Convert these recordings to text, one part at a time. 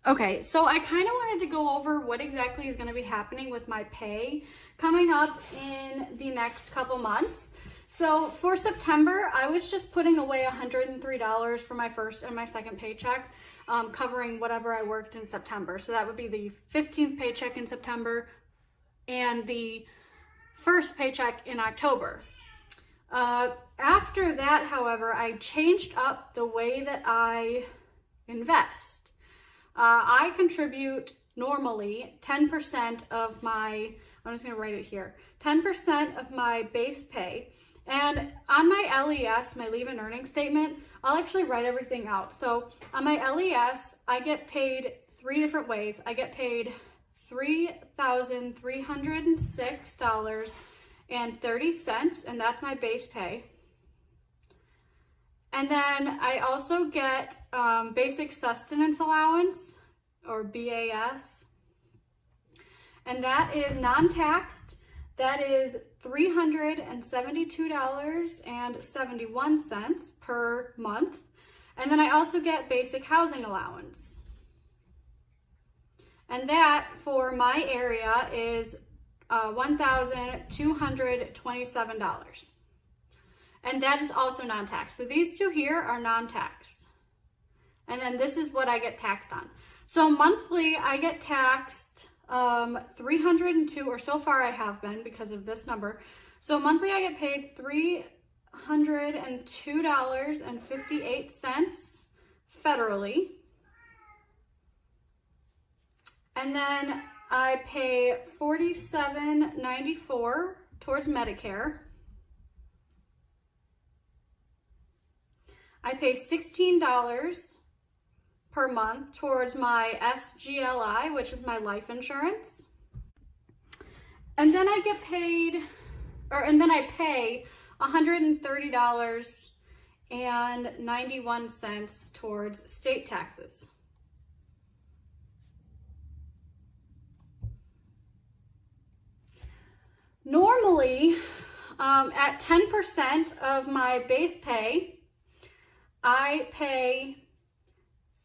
Okay, so I kind of wanted to go over what exactly is going to be happening with my pay coming up in the next couple months. So for September, I was just putting away $103 for my first and my second paycheck, covering whatever I worked in September. So that would be the 15th paycheck in September and the first paycheck in October. After that, however, I changed up the way that I invest. I contribute normally 10% of my, I'm just gonna write it here, 10% of my base pay. And on my LES, my leave and earning statement, I'll actually write everything out. So on my LES, I get paid 3 different ways. I get paid $3,306.30, and that's my base pay. And then I also get basic sustenance allowance, or BAS, and that is non-taxed. That is $372.71 per month. And then I also get basic housing allowance. And that for my area is $1,227. And that is also non-tax. So these two here are non-tax. And then this is what I get taxed on. So monthly I get taxed 302, or so far I have been because of this number. So monthly I get paid $302.58 federally. And then I pay $47.94 towards Medicare. I pay $16 per month towards my SGLI, which is my life insurance. And then I get paid, and then I pay $130.91 towards state taxes. Normally, at 10% of my base pay, I pay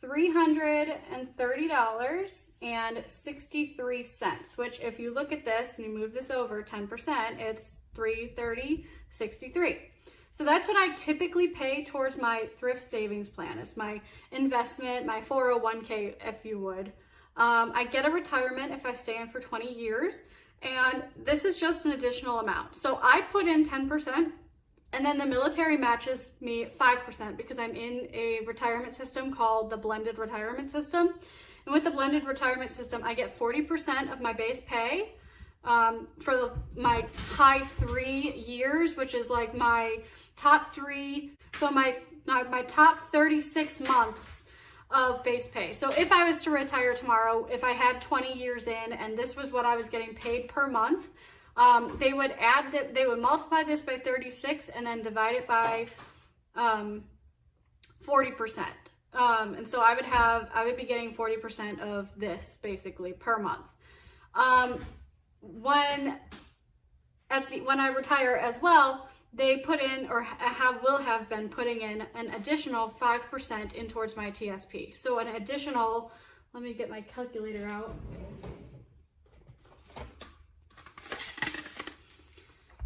$330.63, which if you look at this and you move this over 10%, it's $330.63. So that's what I typically pay towards my thrift savings plan. It's my investment, my 401k, if you would. I get a retirement if I stay in for 20 years, and this is just an additional amount. So I put in 10%. And then the military matches me 5% because I'm in a retirement system called the blended retirement system. And with the blended retirement system, I get 40% of my base pay for my high 3 years, which is like my top 3. So my top 36 months of base pay. So if I was to retire tomorrow, if I had 20 years in and this was what I was getting paid per month, they would multiply this by 36 and then divide it by 40%. And so I would be getting 40% of this basically per month. When I retire as well, they put in, or will have been putting in, an additional 5% in towards my TSP. So an additional, let me get my calculator out.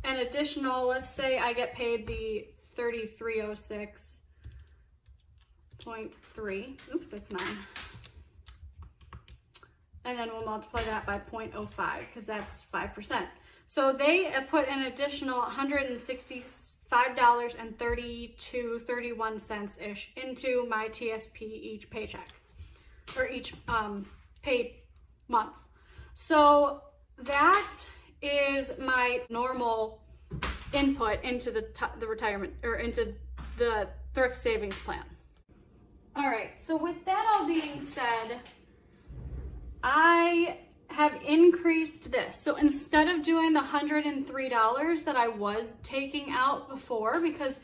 An additional, let's say I get paid the 3306.3, oops, that's 9. And then we'll multiply that by 0.05 because that's 5%. So they put an additional $165.31-ish into my TSP each paycheck, or each paid month. So that is my normal input into the retirement, or into the thrift savings plan. All right, so with that all being said, I have increased this. So instead of doing the $103 that I was taking out before, because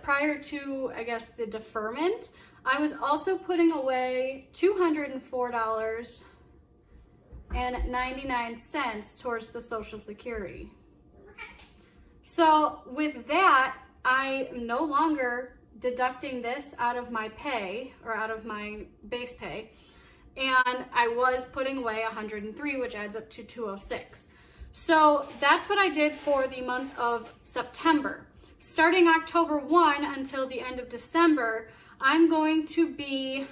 prior to, I guess, the deferment, I was also putting away $204.99 towards the Social Security. So with that, I am no longer deducting this out of my pay, or out of my base pay. and I was putting away 103, which adds up to 206. So that's what I did for the month of September. Starting October 1 until the end of December, I'm going to be,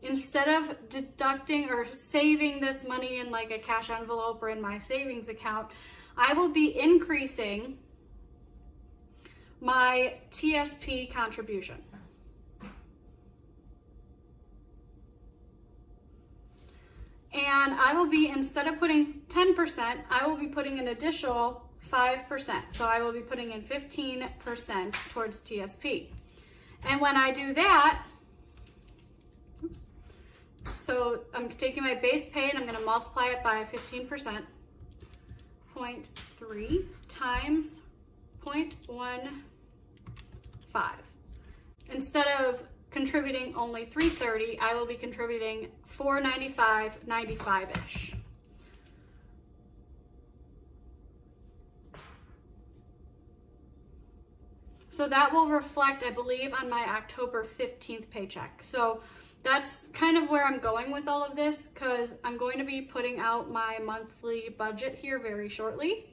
instead of deducting or saving this money in like a cash envelope or in my savings account, I will be increasing my TSP contribution. And I will be, instead of putting 10%, I will be putting an additional 5%. So I will be putting in 15% towards TSP. And when I do that, so I'm taking my base pay and I'm going to multiply it by 15%. 0.3 times 0.15. Instead of contributing only $330, I will be contributing $495.95-ish. So that will reflect, I believe, on my October 15th paycheck. So that's kind of where I'm going with all of this, because I'm going to be putting out my monthly budget here very shortly.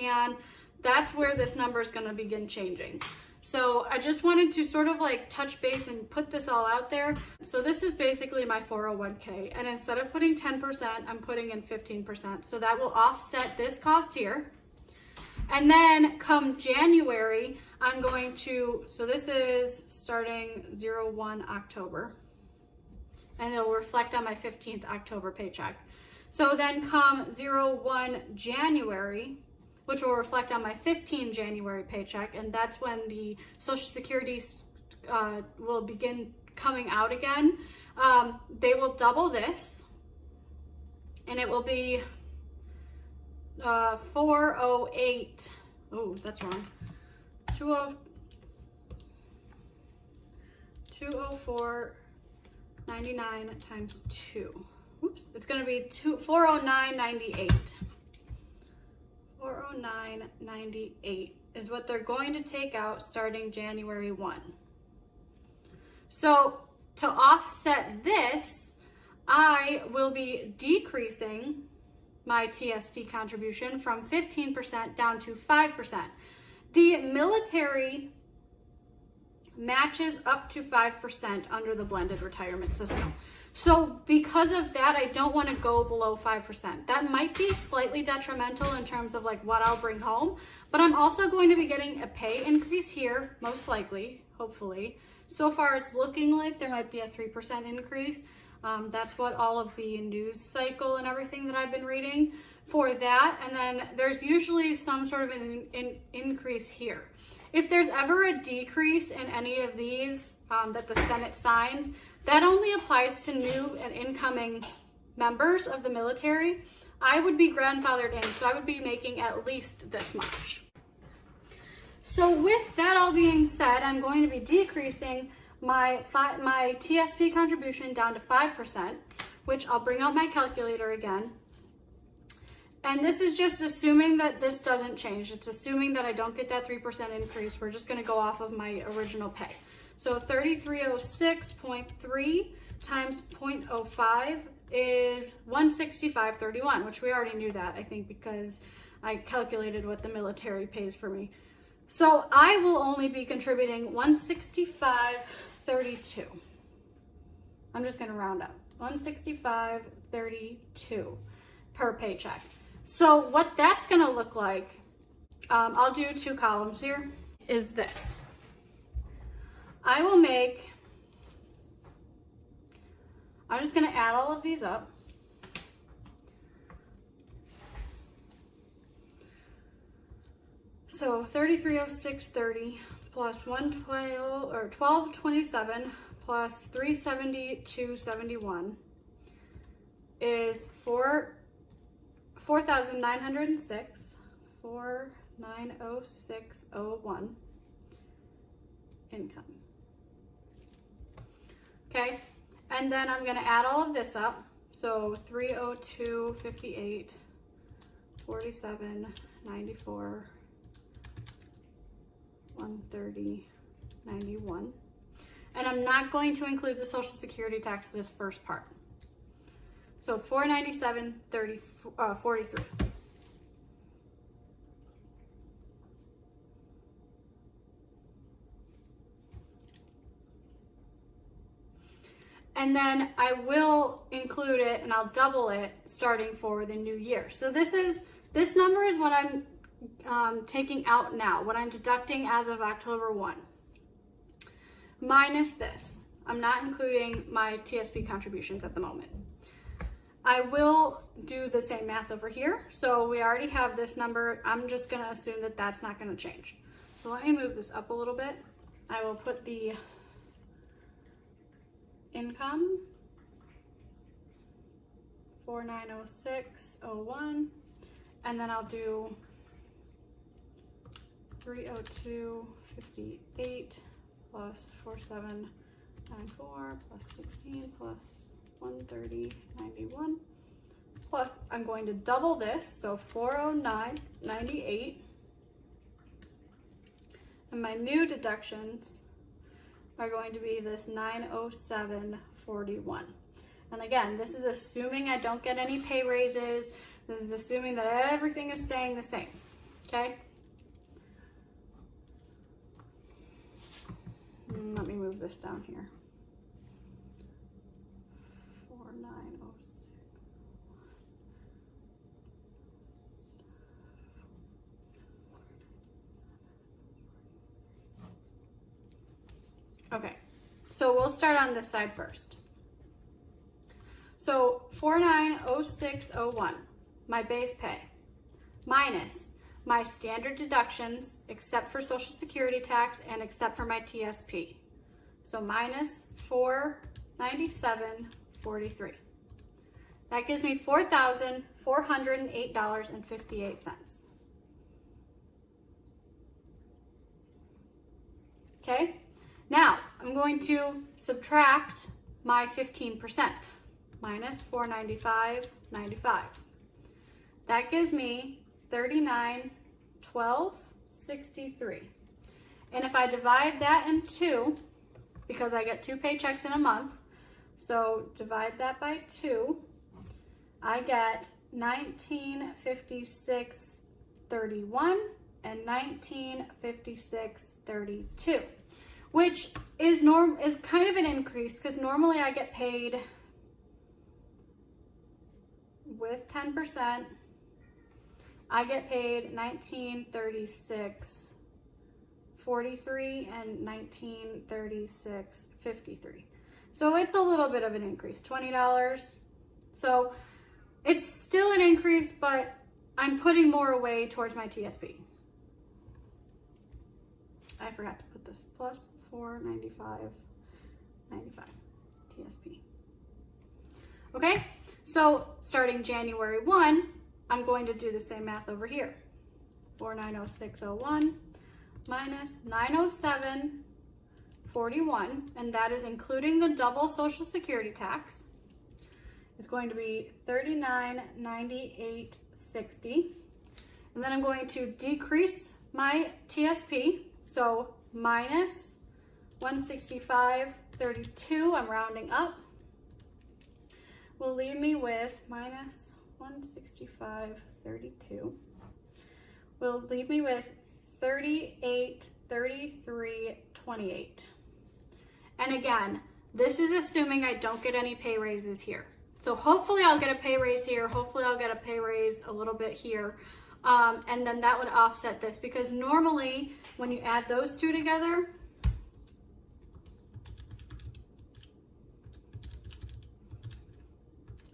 And that's where this number is going to begin changing. So I just wanted to sort of like touch base and put this all out there. So this is basically my 401k. And instead of putting 10%, I'm putting in 15%. So that will offset this cost here. And then come January, I'm going to, so this is starting 01 October. And it'll reflect on my 15th October paycheck. So then come 01 January, which will reflect on my 15 January paycheck, and that's when the Social Security will begin coming out again. They will double this, and it will be 408. Oh, that's wrong. 204.99 times 2. Oops, it's going to be 409.98. 409.98 is what they're going to take out starting January 1. So to offset this, I will be decreasing my TSP contribution from 15% down to 5%. The military matches up to 5% under the blended retirement system. So because of that, I don't want to go below 5%. That might be slightly detrimental in terms of like what I'll bring home, but I'm also going to be getting a pay increase here, most likely, hopefully. So far it's looking like there might be a 3% increase. That's what all of the news cycle and everything that I've been reading for that. And then there's usually some sort of an increase here. If there's ever a decrease in any of these that the Senate signs, that only applies to new and incoming members of the military. I would be grandfathered in, so I would be making at least this much. So with that all being said, I'm going to be decreasing my TSP contribution down to 5%, which I'll bring out my calculator again. And this is just assuming that this doesn't change. It's assuming that I don't get that 3% increase. We're just going to go off of my original pay. So 3306.3 times 0.05 is 165.31, which we already knew that, I think, because I calculated what the military pays for me. So I will only be contributing 165.32. I'm just going to round up. 165.32 per paycheck. So what that's going to look like, I'll do 2 columns here, is this. I will make, I'm just going to add all of these up. So 3306.30 plus 112 or 1227 plus 372.71 is 4,906, 4,906.01 income. Okay, and then I'm going to add all of this up. So 302.58, 47.94, 130.91. And I'm not going to include the Social Security tax this first part. So $497.43. And then I will include it and I'll double it starting for the new year. So this number is what I'm taking out now, what I'm deducting as of October 1. Minus this. I'm not including my TSP contributions at the moment. I will do the same math over here. So we already have this number. I'm just gonna assume that that's not gonna change. So let me move this up a little bit. I will put the income 4906.01, and then I'll do 302.58 plus 4794 plus 16 plus 130.91 plus I'm going to double this, so 409.98, and my new deductions are going to be this 907.41. And again, this is assuming I don't get any pay raises. This is assuming that everything is staying the same, okay? Let me move this down here. 4906. Okay, so we'll start on this side first. So 4906.01, my base pay, minus my standard deductions except for Social Security tax and except for my TSP. So minus 497.43. That gives me $4,408.58. Okay? Now, I'm going to subtract my 15%, minus 495.95. That gives me 3912.63. And if I divide that in 2, because I get 2 paychecks in a month, so divide that by 2, I get 1956.31 and 1956.32. Which is kind of an increase because normally I get paid with 10%. I get paid 1936.43 and 1936.53. So it's a little bit of an increase, $20. So it's still an increase, but I'm putting more away towards my TSP. I forgot to put this plus 495.95 TSP. Okay, so starting January 1, I'm going to do the same math over here. 4906.01 minus 907.41, and that is including the double Social Security tax. It's going to be 3998.60, and then I'm going to decrease my TSP, so minus 165.32, I'm rounding up, will leave me with minus 165.32, will leave me with 38.33.28. And again, this is assuming I don't get any pay raises here. So hopefully I'll get a pay raise here, hopefully I'll get a pay raise a little bit here. And then that would offset this, because normally when you add those two together,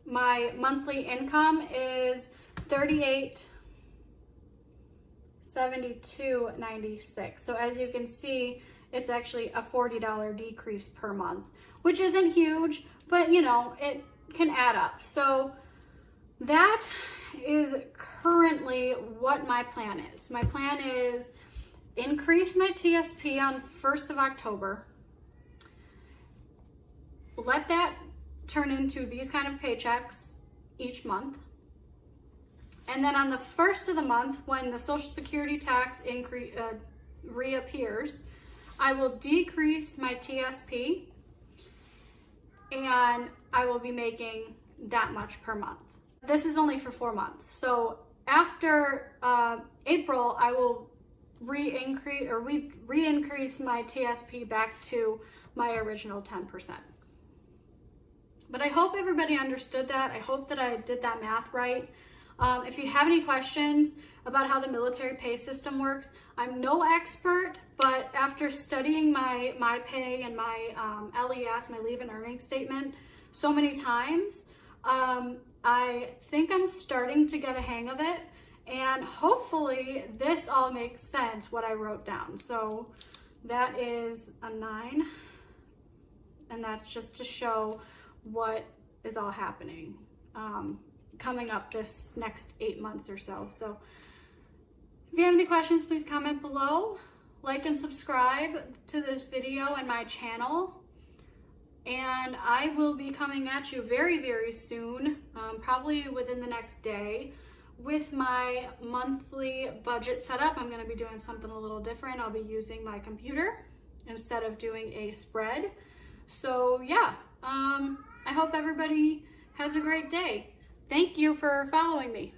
my monthly income is $38.72.96. So as you can see, it's actually a $40 decrease per month, which isn't huge, but you know, it can add up. So that is currently what my plan is. My plan is increase my TSP on 1st of October, let that turn into these kind of paychecks each month, and then on the 1st of the month, when the Social Security tax increase reappears, I will decrease my TSP, and I will be making that much per month. This is only for 4 months. So after April, I will re-increase my TSP back to my original 10%. But I hope everybody understood that. I hope that I did that math right. If you have any questions about how the military pay system works, I'm no expert, but after studying my pay and my LES, my leave and earnings statement, so many times, I think I'm starting to get a hang of it, and hopefully this all makes sense, what I wrote down. So that is a 9, and that's just to show what is all happening coming up this next 8 months or so. So if you have any questions, please comment below. Like and subscribe to this video and my channel. And I will be coming at you very, very soon, probably within the next day, with my monthly budget setup. I'm going to be doing something a little different. I'll be using my computer instead of doing a spread. So yeah, I hope everybody has a great day. Thank you for following me.